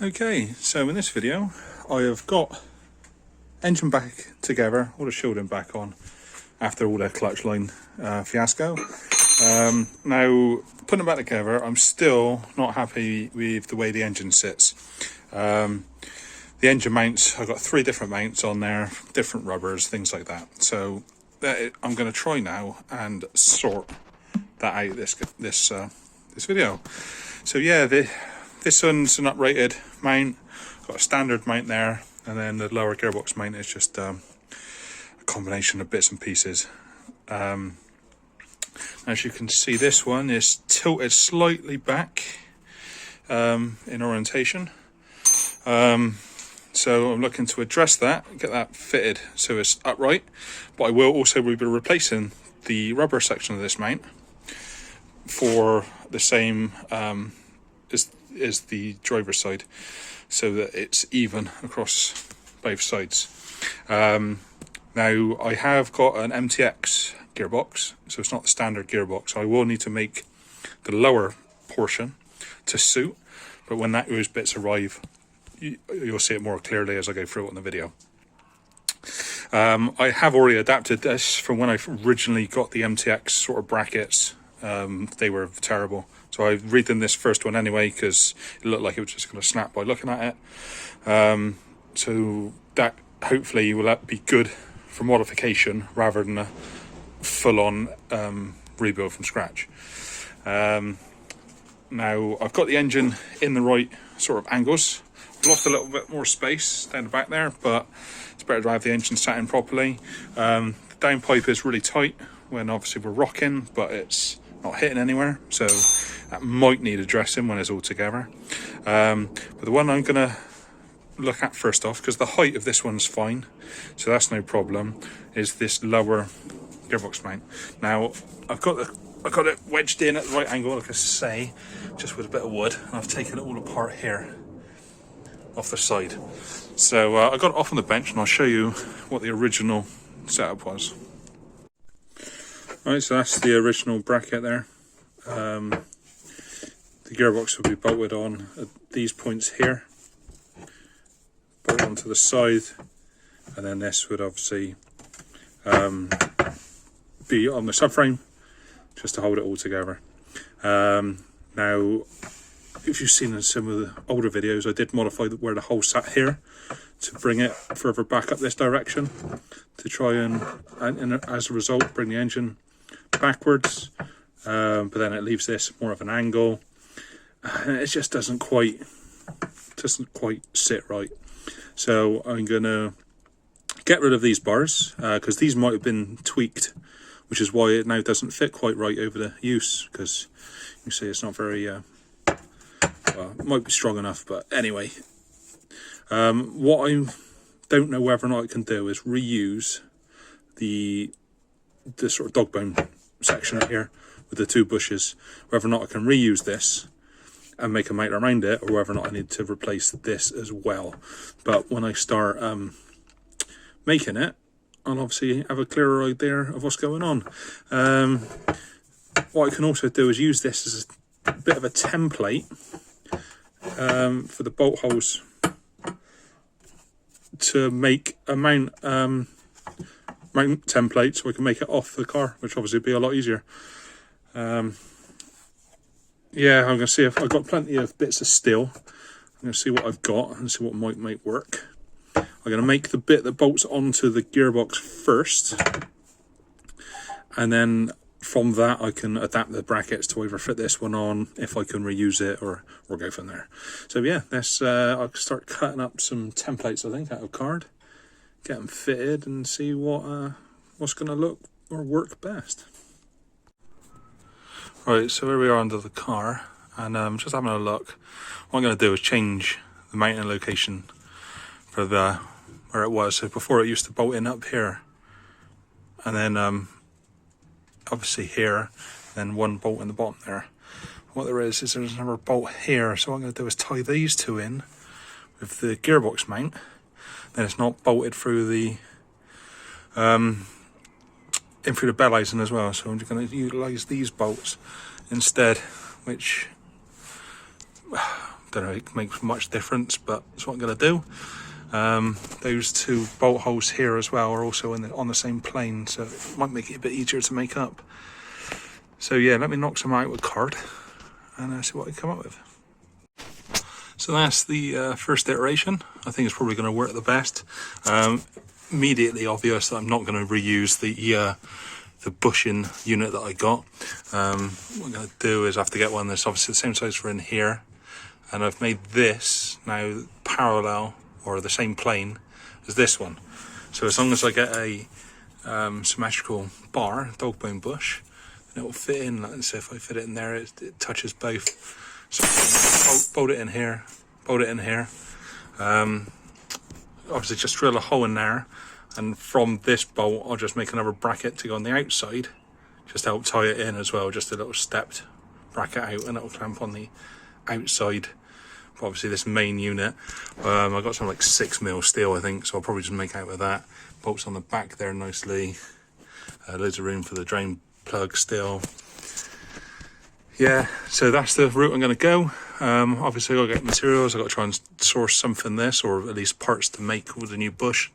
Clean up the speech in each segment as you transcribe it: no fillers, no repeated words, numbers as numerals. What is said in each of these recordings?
Okay, so in this video I have got engine back together, all the shielding back on after all the clutch line fiasco. Now putting it back together, I'm still not happy with the way the engine sits. The engine mounts, I've got 3 different mounts on there, different rubbers, things like that. So I'm going to try now and sort that out this video. So yeah, this one's an uprated mount, got a standard mount there, and then the lower gearbox mount is just a combination of bits and pieces. As you can see, this one is tilted slightly back in orientation. So I'm looking to address that, get that fitted so it's upright, but I will also be replacing the rubber section of this mount for the same as the driver's side, so that it's even across both sides. Now I have got an MTX gearbox, so it's not the standard gearbox. I will need to make the lower portion to suit, but when those bits arrive, you'll see it more clearly as I go through it in the video. I have already adapted this from when I originally got the MTX sort of brackets. They were terrible, so I redone this first one anyway because it looked like it was just going to snap by looking at it. So that hopefully will be good for modification rather than a full-on rebuild from scratch. Now I've got the engine in the right sort of angles. I've lost a little bit more space down the back there, but it's better to have the engine sat in properly. The downpipe is really tight when obviously we're rocking, but it's not hitting anywhere, so that might need addressing when it's all together. But the one I'm going to look at first off, because the height of this one's fine, so that's no problem, is this lower gearbox mount. Now I've got it wedged in at the right angle, like I say, just with a bit of wood, and I've taken it all apart here off the side. So I got it off on the bench, and I'll show you what the original setup was. Right, so that's the original bracket there. The gearbox will be bolted on at these points here, bolt onto the side, and then this would obviously be on the subframe just to hold it all together. Now, if you've seen in some of the older videos, I did modify where the hole sat here to bring it further back up this direction to try and as a result bring the engine backwards, but then it leaves this more of an angle, and it just doesn't quite sit right. So I'm gonna get rid of these bars because these might have been tweaked, which is why it now doesn't fit quite right over the use, because you see it's not very well, it might be strong enough, but anyway, what I don't know whether or not I can do is reuse the sort of dog bone section up here with the 2 bushes, whether or not I can reuse this and make a mount around it, or whether or not I need to replace this as well. But when I start making it, I'll obviously have a clearer idea of what's going on. What I can also do is use this as a bit of a template for the bolt holes to make a mount template, so I can make it off the car, which obviously would be a lot easier. Yeah, I'm going to see if I've got plenty of bits of steel. I'm going to see what I've got and see what might make work. I'm going to make the bit that bolts onto the gearbox first, and then from that I can adapt the brackets to either fit this one on, if I can reuse it, or go from there. So yeah, I'll start cutting up some templates, I think, out of card, get them fitted, and see what's going to look or work best. Right, so here we are under the car, and just having a look. What I'm going to do is change the mounting location for where it was. So before it used to bolt in up here, and then obviously here, then one bolt in the bottom there. What there is there's another bolt here, so what I'm going to do is tie these 2 in with the gearbox mount. Then it's not bolted through the in through the bell housing as well, so I'm just going to utilise these bolts instead, which don't know if it makes much difference, but that's what I'm going to do. Those two bolt holes here as well are also on the same plane, so it might make it a bit easier to make up. So yeah, let me knock some out with card and see what I come up with. So that's the first iteration. I think it's probably going to work the best. Immediately obvious that I'm not going to reuse the bushing unit that I got. What I'm going to do is I have to get one that's obviously the same size for in here, and I've made this now parallel or the same plane as this one. So as long as I get a symmetrical bar, dog bone bush, then it will fit in. Like, so if I fit it in there, it touches both. So bolt it in here, bolt it in here. Obviously just drill a hole in there, and from this bolt I'll just make another bracket to go on the outside, just to help tie it in as well, just a little stepped bracket out, and it'll clamp on the outside. Obviously this main unit, I got some like 6mm steel I think, so I'll probably just make out with that. Bolts on the back there nicely, loads of room for the drain plug still. Yeah, so that's the route I'm going to go. Obviously I've got to get materials, I've got to try and source something this, or at least parts to make with the new bush,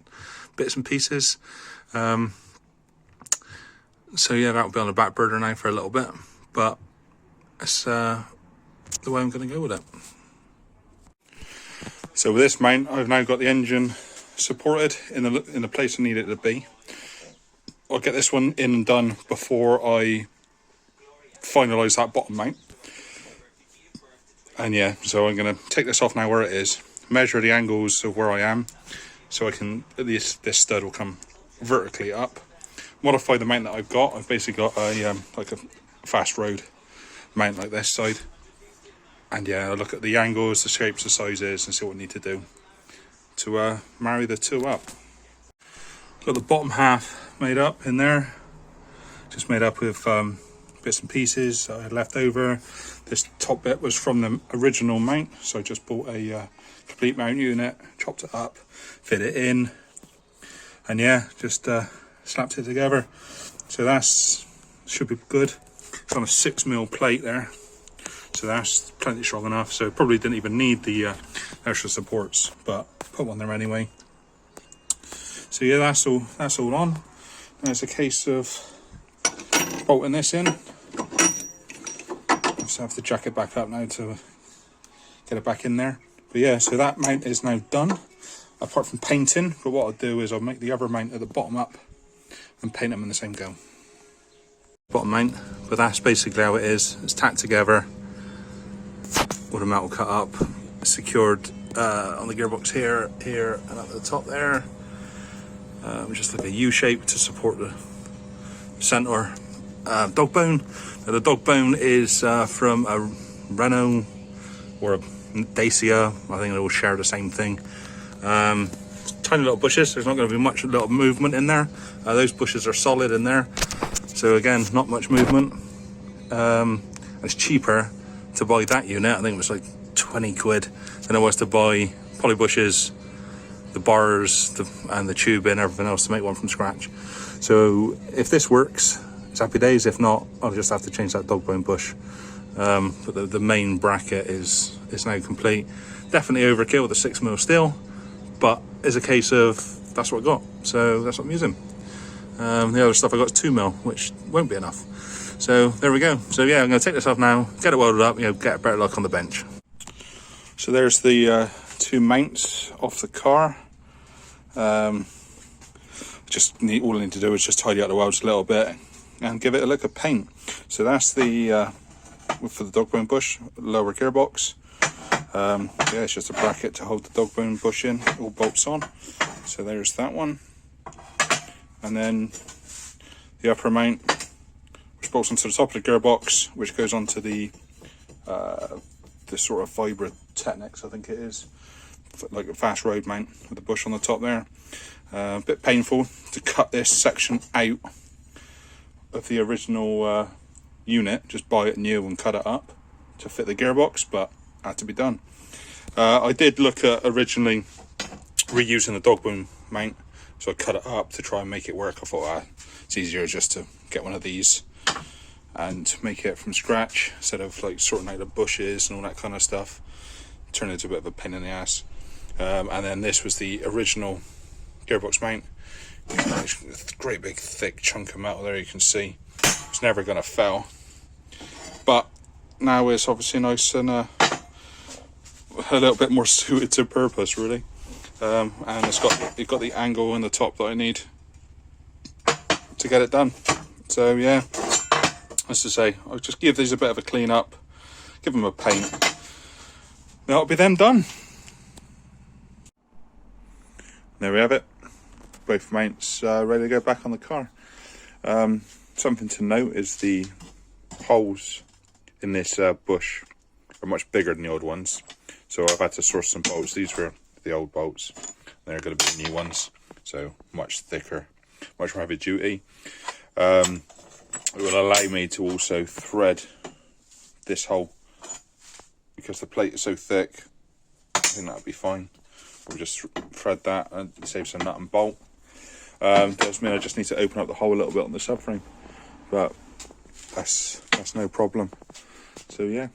bits and pieces. So yeah, that'll be on the back burner now for a little bit, but that's the way I'm going to go with it. So with this mount, I've now got the engine supported in the place I need it to be. I'll get this one in and done before I finalise that bottom mount. And yeah, so I'm going to take this off now where it is, measure the angles of where I am, so I can, this stud will come vertically up. Modify the mount that I've got. I've basically got a like a fast road mount like this side. And yeah, I'll look at the angles, the shapes, the sizes, and see what I need to do to marry the two up. Got the bottom half made up in there, just made up with bits and pieces that I had left over. This top bit was from the original mount, so I just bought a complete mount unit, chopped it up, fit it in, and yeah, just slapped it together. So that's should be good. It's on a 6mm plate there, so that's plenty strong enough. So probably didn't even need the extra supports, but put one there anyway. So yeah, that's all on. Now it's a case of bolting this in. Just have to jack it back up now to get it back in there. But yeah, so that mount is now done, apart from painting. But what I'll do is I'll make the other mount at the bottom up and paint them in the same go. Bottom mount, but that's basically how it is. It's tacked together, all the metal cut up, secured on the gearbox here, and up at the top there. Just like a U shape to support the centre dog bone. Now the dog bone is from a Renault or a Dacia. I think they all share the same thing. Tiny little bushes. There's not going to be much little movement in there. Those bushes are solid in there, so again, not much movement. It's cheaper to buy that unit. I think it was like 20 quid than it was to buy poly bushes, the bars, and the tube and everything else to make one from scratch. So if this works, it's happy days. If not, I'll just have to change that dog bone bush. But the main bracket is now complete. Definitely overkill with the 6mm steel, but it's a case of that's what I got, so that's what I'm using. The other stuff I got is 2mm, which won't be enough. So there we go. So yeah, I'm going to take this off now, get it welded up, get a better look on the bench. So there's the two mounts off the car. All I need to do is just tidy up the welds a little bit and give it a lick of paint. So that's the for the dog bone bush lower gearbox. Yeah, it's just a bracket to hold the dog bone bush in, all bolts on. So there's that one, and then the upper mount, which bolts onto the top of the gearbox, which goes onto the sort of Vibra Technics, I think it is, like a fast road mount with the bush on the top there. A bit painful to cut this section out of the original unit, just buy it new and cut it up to fit the gearbox, but had to be done. I did look at originally reusing the dog bone mount, so I cut it up to try and make it work. I thought it's easier just to get one of these and make it from scratch instead of like sorting out the bushes and all that kind of stuff. turned into a bit of a pain in the ass. And then this was the original gearbox mount. A great big thick chunk of metal there, you can see. It's never going to fail. But now it's obviously nice and a little bit more suited to purpose, really. And it's got the angle in the top that I need to get it done. So yeah, as I say, I'll just give these a bit of a clean up, give them a paint. That'll be them done. There we have it. Both mounts ready to go back on the car. Something to note is the holes in this bush are much bigger than the old ones. So I've had to source some bolts. These were the old bolts. They're going to be the new ones. So much thicker, much more heavy duty. It will allow me to also thread this hole because the plate is so thick. I think that'll be fine. We'll just thread that and save some nut and bolt. Does mean I just need to open up the hole a little bit on the subframe, but that's no problem. So yeah,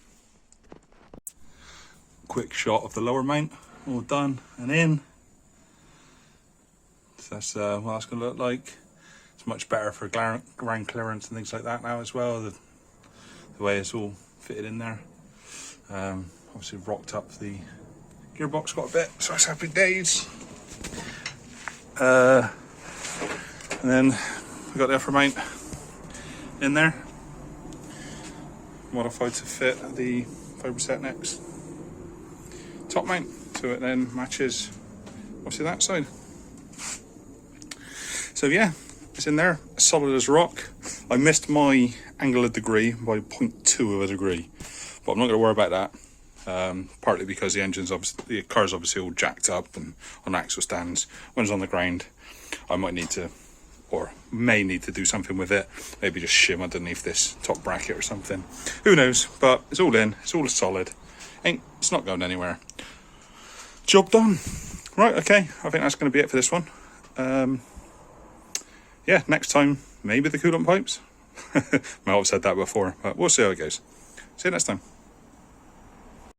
quick shot of the lower mount, all done and in. So that's what that's going to look like. It's much better for ground clearance and things like that now as well. The way it's all fitted in there. Obviously rocked up the gearbox quite a bit, so it's happy days. And then we got the upper mount in there, modified to fit the Fiberset Next top mount, so it then matches obviously that side. So yeah, it's in there, solid as rock. I missed my angle of degree by 0.2 of a degree, but I'm not going to worry about that. Partly because the car's obviously all jacked up and on axle stands. When it's on the ground, I might need to, or may need to do something with it. Maybe just shim underneath this top bracket or something. Who knows? But it's all in. It's all solid. It's not going anywhere. Job done. Right. Okay. I think that's going to be it for this one. Yeah. Next time, maybe the coolant pipes. Might have said that before, but we'll see how it goes. See you next time.